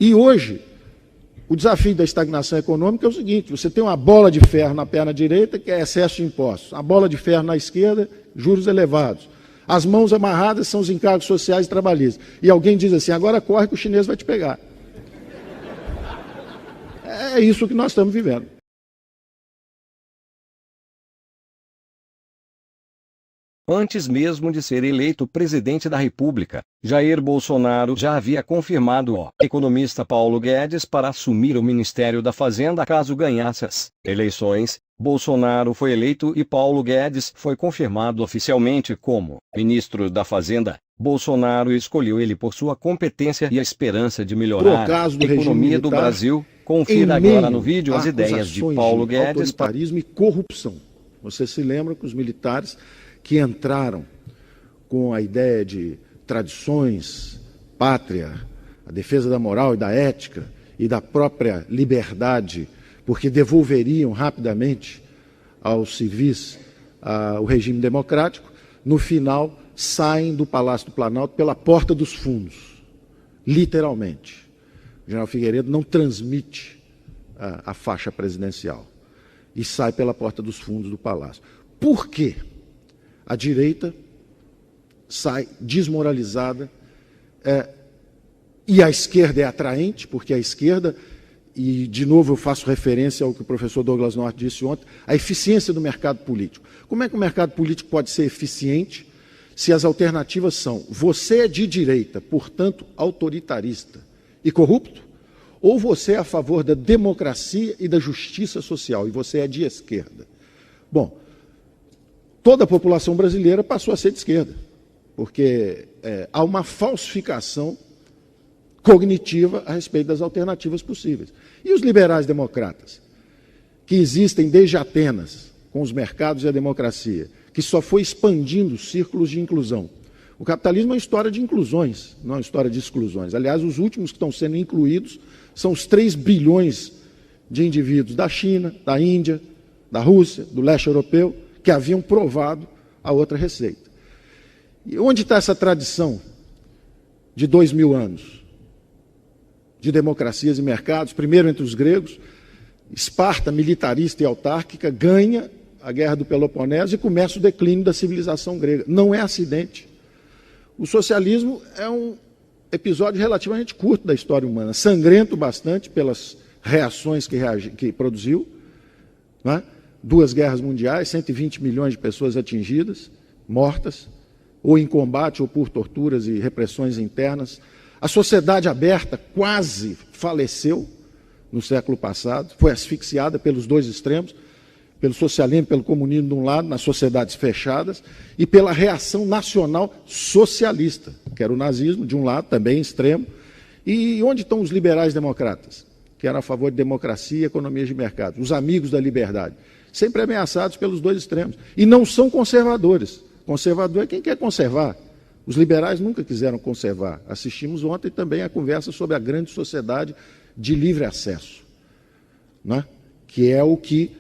E hoje, o desafio da estagnação econômica é o seguinte: você tem uma bola de ferro na perna direita, que é excesso de impostos, a bola de ferro na esquerda, juros elevados. As mãos amarradas são os encargos sociais e trabalhistas. E alguém diz assim: agora corre que o chinês vai te pegar. É isso que nós estamos vivendo. Antes mesmo de ser eleito presidente da República, Jair Bolsonaro já havia confirmado o economista Paulo Guedes para assumir o Ministério da Fazenda caso ganhasse as eleições. Bolsonaro foi eleito e Paulo Guedes foi confirmado oficialmente como ministro da Fazenda. Bolsonaro escolheu ele por sua competência e a esperança de melhorar a economia do Brasil. Confira agora no vídeo as ideias de Paulo Guedes. Autoritarismo e corrupção. Você se lembra que os militares que entraram com a ideia de tradições, pátria, a defesa da moral e da ética e da própria liberdade, porque devolveriam rapidamente aos civis o regime democrático, no final saem do Palácio do Planalto pela porta dos fundos, literalmente. O general Figueiredo não transmite a faixa presidencial e sai pela porta dos fundos do Palácio. Por quê? A direita sai desmoralizada e a esquerda é atraente, porque a esquerda, e de novo eu faço referência ao que o professor Douglas Norte disse ontem, a eficiência do mercado político. Como é que o mercado político pode ser eficiente se as alternativas são: você é de direita, portanto autoritarista e corrupto, ou você é a favor da democracia e da justiça social e você é de esquerda? Bom, toda a população brasileira passou a ser de esquerda, porque há uma falsificação cognitiva a respeito das alternativas possíveis. E os liberais democratas, que existem desde Atenas, com os mercados e a democracia, que só foi expandindo os círculos de inclusão. O capitalismo é uma história de inclusões, não é uma história de exclusões. Aliás, os últimos que estão sendo incluídos são os 3 bilhões de indivíduos da China, da Índia, da Rússia, do leste europeu, que haviam provado a outra receita. E onde está essa tradição de 2000 anos de democracias e mercados? Primeiro entre os gregos, Esparta, militarista e autárquica, ganha a Guerra do Peloponeso e começa o declínio da civilização grega. Não é acidente. O socialismo é um episódio relativamente curto da história humana, sangrento bastante pelas reações que produziu, não é? 2 guerras mundiais, 120 milhões de pessoas atingidas, mortas, ou em combate, ou por torturas e repressões internas. A sociedade aberta quase faleceu no século passado, foi asfixiada pelos 2 extremos, pelo socialismo, pelo comunismo de um lado, nas sociedades fechadas, e pela reação nacional socialista, que era o nazismo, de um lado, também extremo. E onde estão os liberais democratas, que eram a favor de democracia e economias de mercado, os amigos da liberdade? Sempre ameaçados pelos 2 extremos. E não são conservadores. Conservador é quem quer conservar. Os liberais nunca quiseram conservar. Assistimos ontem também a conversa sobre a grande sociedade de livre acesso, né? Que é o que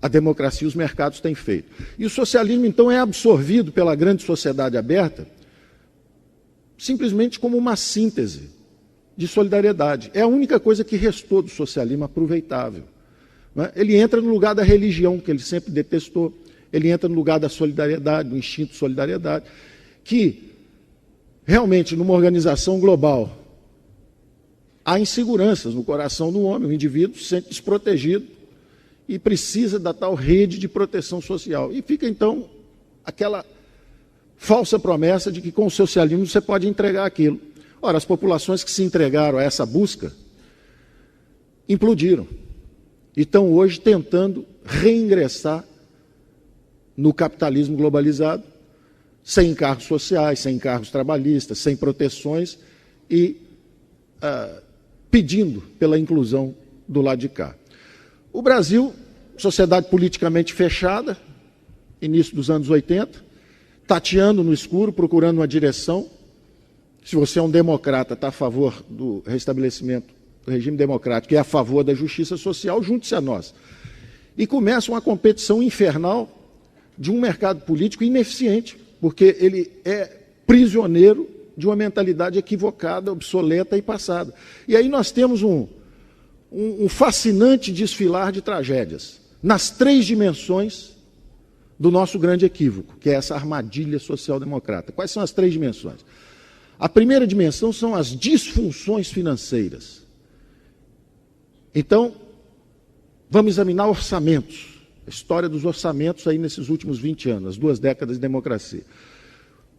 a democracia e os mercados têm feito. E o socialismo, então, é absorvido pela grande sociedade aberta simplesmente como uma síntese de solidariedade. É a única coisa que restou do socialismo aproveitável. Ele entra no lugar da religião, que ele sempre detestou, ele entra no lugar da solidariedade, do instinto de solidariedade, que realmente numa organização global há inseguranças no coração do homem, o indivíduo se sente desprotegido e precisa da tal rede de proteção social. E fica então aquela falsa promessa de que com o socialismo você pode entregar aquilo. Ora, as populações que se entregaram a essa busca implodiram. E estão hoje tentando reingressar no capitalismo globalizado, sem encargos sociais, sem encargos trabalhistas, sem proteções e pedindo pela inclusão do lado de cá. O Brasil, sociedade politicamente fechada, início dos anos 80, tateando no escuro, procurando uma direção. Se você é um democrata, está a favor do restabelecimento do regime democrático e é a favor da justiça social, junte-se a nós. E começa uma competição infernal de um mercado político ineficiente, porque ele é prisioneiro de uma mentalidade equivocada, obsoleta e passada. E aí nós temos um fascinante desfilar de tragédias, nas 3 dimensões do nosso grande equívoco, que é essa armadilha social-democrata. Quais são as 3 dimensões? A primeira dimensão são as disfunções financeiras. Então, vamos examinar orçamentos, a história dos orçamentos aí nesses últimos 20 anos, as 2 décadas de democracia.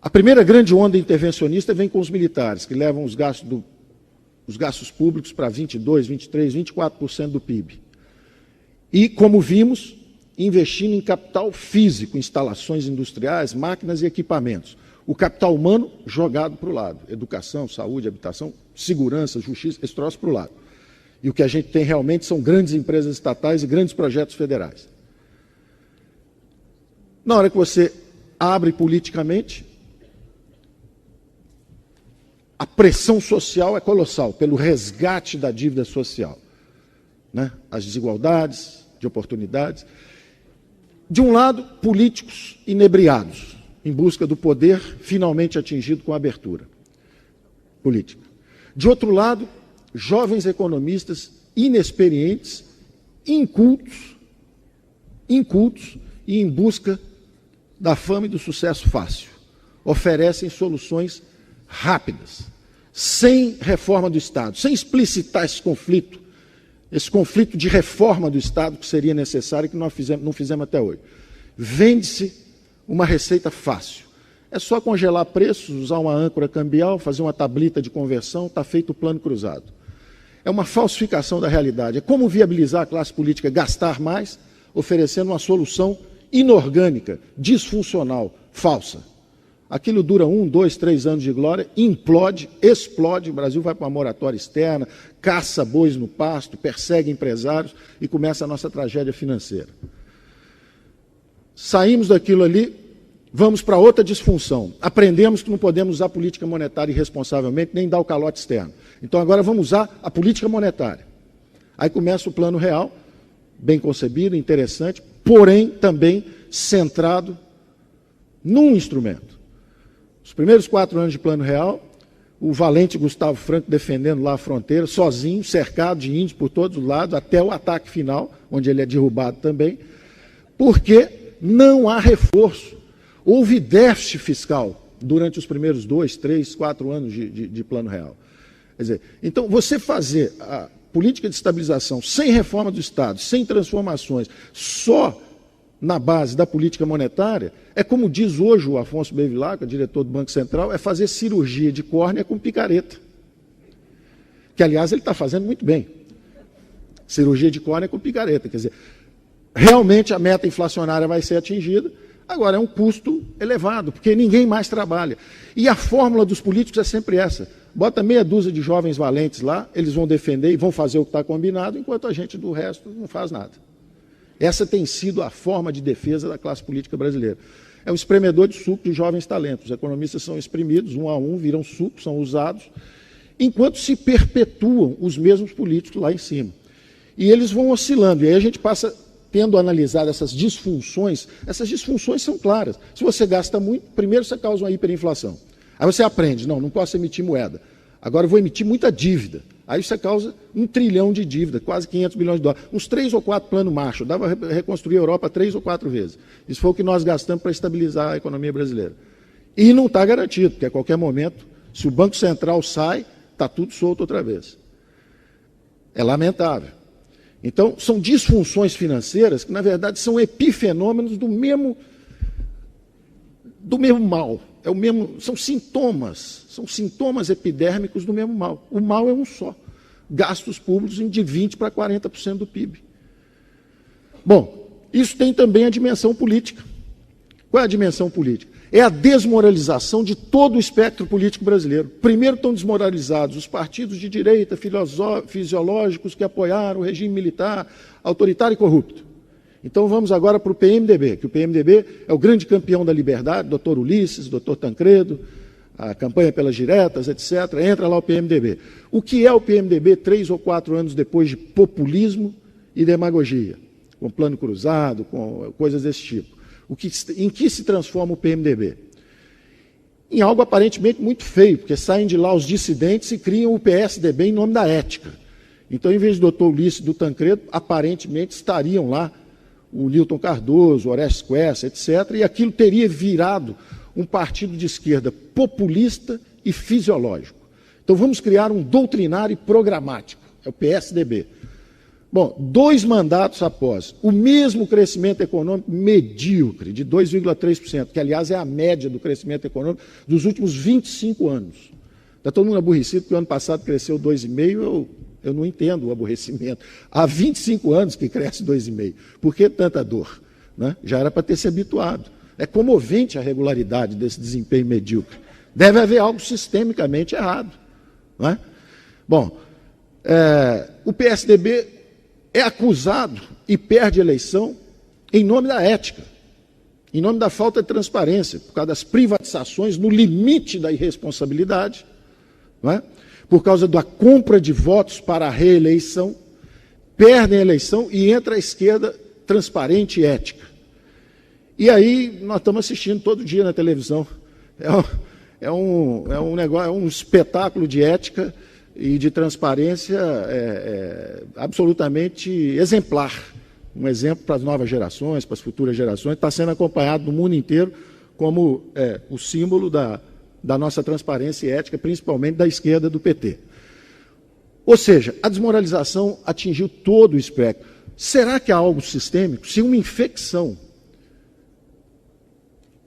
A primeira grande onda intervencionista vem com os militares, que levam os gastos públicos para 22%, 23%, 24% do PIB. E, como vimos, investindo em capital físico, instalações industriais, máquinas e equipamentos. O capital humano jogado para o lado. Educação, saúde, habitação, segurança, justiça, esse troço para o lado. E o que a gente tem realmente são grandes empresas estatais e grandes projetos federais. Na hora que você abre politicamente, a pressão social é colossal pelo resgate da dívida social, né? As desigualdades de oportunidades. De um lado, políticos inebriados, em busca do poder finalmente atingido com a abertura política. De outro lado, jovens economistas inexperientes, incultos e em busca da fama e do sucesso fácil. Oferecem soluções rápidas, sem reforma do Estado, sem explicitar esse conflito de reforma do Estado que seria necessário e que nós não fizemos até hoje. Vende-se uma receita fácil. É só congelar preços, usar uma âncora cambial, fazer uma tablita de conversão, está feito o plano cruzado. É uma falsificação da realidade. É como viabilizar a classe política gastar mais, oferecendo uma solução inorgânica, disfuncional, falsa. Aquilo dura 1, 2, 3 anos de glória, implode, explode, o Brasil vai para uma moratória externa, caça bois no pasto, persegue empresários e começa a nossa tragédia financeira. Saímos daquilo ali, vamos para outra disfunção. Aprendemos que não podemos usar política monetária irresponsavelmente, nem dar o calote externo. Então agora vamos usar a política monetária. Aí começa o plano real, bem concebido, interessante, porém também centrado num instrumento. Os primeiros 4 anos de plano real, o valente Gustavo Franco defendendo lá a fronteira, sozinho, cercado de índios por todos os lados, até o ataque final, onde ele é derrubado também, porque não há reforço. Houve déficit fiscal durante os primeiros 2, 3, 4 anos de plano real. Quer dizer, então, você fazer a política de estabilização sem reforma do Estado, sem transformações, só na base da política monetária, é como diz hoje o Afonso Bevilacqua, diretor do Banco Central, é fazer cirurgia de córnea com picareta. Que, aliás, ele está fazendo muito bem. Cirurgia de córnea com picareta. Quer dizer, realmente a meta inflacionária vai ser atingida, agora é um custo elevado, porque ninguém mais trabalha. E a fórmula dos políticos é sempre essa. Bota meia dúzia de jovens valentes lá, eles vão defender e vão fazer o que está combinado, enquanto a gente do resto não faz nada. Essa tem sido a forma de defesa da classe política brasileira. É um espremedor de suco de jovens talentos. Os economistas são exprimidos, um a um, viram suco, são usados, enquanto se perpetuam os mesmos políticos lá em cima. E eles vão oscilando. E aí a gente passa tendo analisado essas disfunções são claras. Se você gasta muito, primeiro você causa uma hiperinflação. Aí você aprende, não posso emitir moeda. Agora eu vou emitir muita dívida. Aí você causa 1 trilhão de dívida, quase 500 bilhões de dólares. Uns 3 ou 4 planos Marshall. Dava para reconstruir a Europa 3 ou 4 vezes. Isso foi o que nós gastamos para estabilizar a economia brasileira. E não está garantido, porque a qualquer momento, se o Banco Central sai, está tudo solto outra vez. É lamentável. Então, são disfunções financeiras que, na verdade, são epifenômenos do mesmo mal. São sintomas epidérmicos do mesmo mal. O mal é um só. Gastos públicos de 20% para 40% do PIB. Bom, isso tem também a dimensão política. Qual é a dimensão política? É a desmoralização de todo o espectro político brasileiro. Primeiro estão desmoralizados os partidos de direita fisiológicos que apoiaram o regime militar, autoritário e corrupto. Então vamos agora para o PMDB, que o PMDB é o grande campeão da liberdade, doutor Ulisses, doutor Tancredo, a campanha pelas diretas, etc. Entra lá o PMDB. O que é o PMDB 3 ou 4 anos depois de populismo e demagogia? Com plano cruzado, com coisas desse tipo. Em que se transforma o PMDB? em algo aparentemente muito feio, porque saem de lá os dissidentes e criam o PSDB em nome da ética. Então, em vez do doutor Ulisses do Tancredo, aparentemente estariam lá o Newton Cardoso, o Orestes Quercia, etc., e aquilo teria virado um partido de esquerda populista e fisiológico. Então, vamos criar um doutrinário programático, é o PSDB. Bom, 2 mandatos após, o mesmo crescimento econômico medíocre, de 2,3%, que, aliás, é a média do crescimento econômico dos últimos 25 anos. Está todo mundo aborrecido, porque o ano passado cresceu 2,5%, eu não entendo o aborrecimento. Há 25 anos que cresce 2,5%. Por que tanta dor? Né? Já era para ter se habituado. É comovente a regularidade desse desempenho medíocre. Deve haver algo sistemicamente errado. Não é? Bom, o PSDB é acusado e perde eleição em nome da ética, em nome da falta de transparência, por causa das privatizações no limite da irresponsabilidade, não é? Por causa da compra de votos para a reeleição, perdem a eleição e entra a esquerda transparente e ética. E aí nós estamos assistindo todo dia na televisão. É um espetáculo de ética e de transparência absolutamente exemplar. Um exemplo para as novas gerações, para as futuras gerações, está sendo acompanhado no mundo inteiro como o símbolo da nossa transparência e ética, principalmente da esquerda do PT. Ou seja, a desmoralização atingiu todo o espectro. Será que há algo sistêmico? Se uma infecção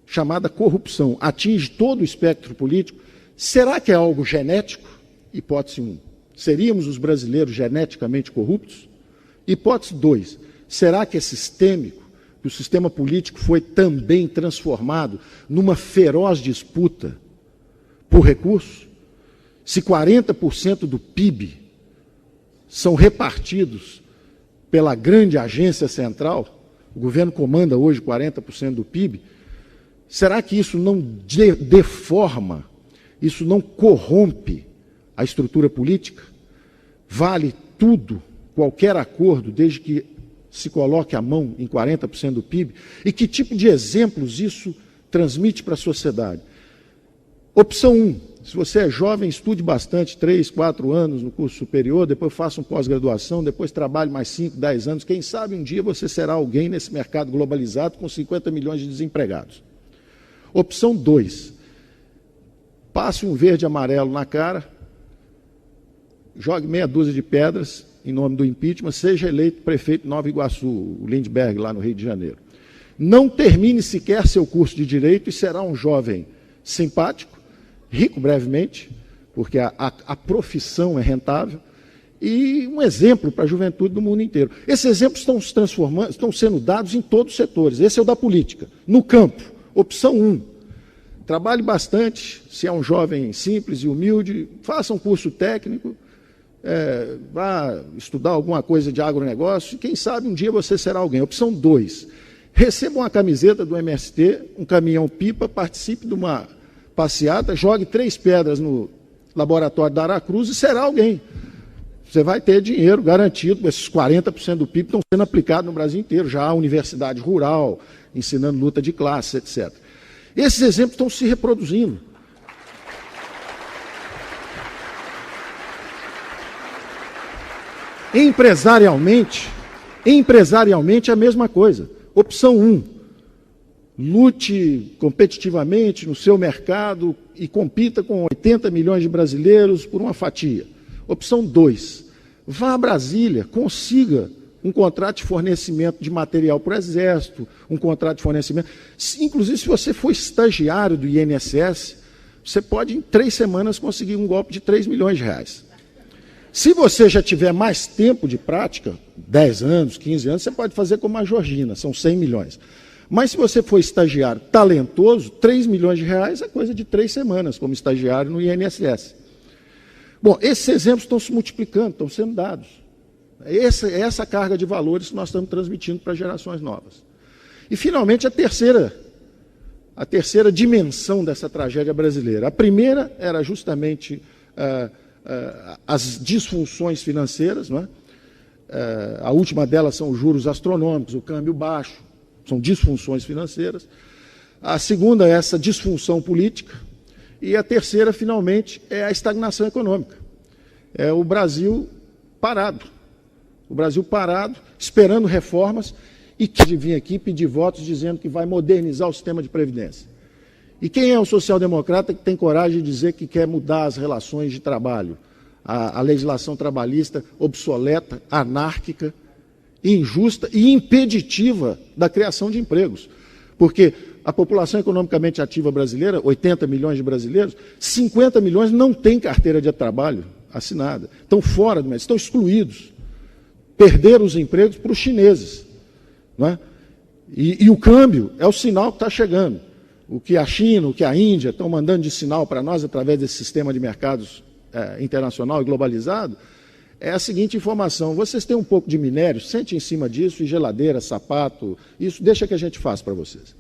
chamada corrupção atinge todo o espectro político, será que é algo genético? Hipótese 1. Seríamos os brasileiros geneticamente corruptos? Hipótese 2. Será que é sistêmico? Que o sistema político foi também transformado numa feroz disputa por recursos? Se 40% do PIB são repartidos pela grande agência central, o governo comanda hoje 40% do PIB, será que isso não deforma, isso não corrompe a estrutura política? Vale tudo, qualquer acordo, desde que se coloque a mão em 40% do PIB? E que tipo de exemplos isso transmite para a sociedade? Opção 1, se você é jovem, estude bastante, 3, 4 anos no curso superior, depois faça uma pós-graduação, depois trabalhe mais 5, 10 anos, quem sabe um dia você será alguém nesse mercado globalizado com 50 milhões de desempregados. Opção 2, passe um verde e amarelo na cara, jogue meia dúzia de pedras em nome do impeachment, seja eleito prefeito de Nova Iguaçu, o Lindbergh, lá no Rio de Janeiro. Não termine sequer seu curso de Direito e será um jovem simpático, rico brevemente, porque a profissão é rentável, e um exemplo para a juventude do mundo inteiro. Esses exemplos estão se transformando, estão sendo dados em todos os setores. Esse é o da política. No campo, opção 1, trabalhe bastante, se é um jovem simples e humilde, faça um curso técnico, vá estudar alguma coisa de agronegócio, e quem sabe um dia você será alguém. Opção 2, receba uma camiseta do MST, um caminhão-pipa, participe de uma passeata, jogue 3 pedras no laboratório da Aracruz e será alguém. Você vai ter dinheiro garantido, esses 40% do PIB estão sendo aplicados no Brasil inteiro, já há universidade rural, ensinando luta de classe, etc. Esses exemplos estão se reproduzindo. Empresarialmente é a mesma coisa. Opção 1, lute competitivamente no seu mercado e compita com 80 milhões de brasileiros por uma fatia. Opção 2, vá a Brasília, consiga um contrato de fornecimento de material para o Exército, um contrato de fornecimento. Inclusive, se você for estagiário do INSS, você pode, em 3 semanas, conseguir um golpe de 3 milhões de reais. Se você já tiver mais tempo de prática, 10 anos, 15 anos, você pode fazer como a Georgina, são 100 milhões. Mas se você for estagiário talentoso, 3 milhões de reais é coisa de 3 semanas, como estagiário no INSS. Bom, esses exemplos estão se multiplicando, estão sendo dados. Essa carga de valores que nós estamos transmitindo para gerações novas. E, finalmente, a terceira dimensão dessa tragédia brasileira. A primeira era justamente as disfunções financeiras, não é? A última delas são os juros astronômicos, o câmbio baixo, são disfunções financeiras. A segunda é essa disfunção política. E a terceira, finalmente, é a estagnação econômica. É o Brasil parado. O Brasil parado, esperando reformas, e que vir aqui pedir votos dizendo que vai modernizar o sistema de previdência. E quem é o social-democrata que tem coragem de dizer que quer mudar as relações de trabalho? A legislação trabalhista obsoleta, anárquica, injusta e impeditiva da criação de empregos. Porque a população economicamente ativa brasileira, 80 milhões de brasileiros, 50 milhões não têm carteira de trabalho assinada. Estão fora do mercado, estão excluídos. Perderam os empregos para os chineses. Não é? E o câmbio é o sinal que está chegando. O que a China, o que a Índia estão mandando de sinal para nós através desse sistema de mercados internacional e globalizado, é a seguinte informação: vocês têm um pouco de minério, sente em cima disso, e geladeira, sapato, isso deixa que a gente faça para vocês.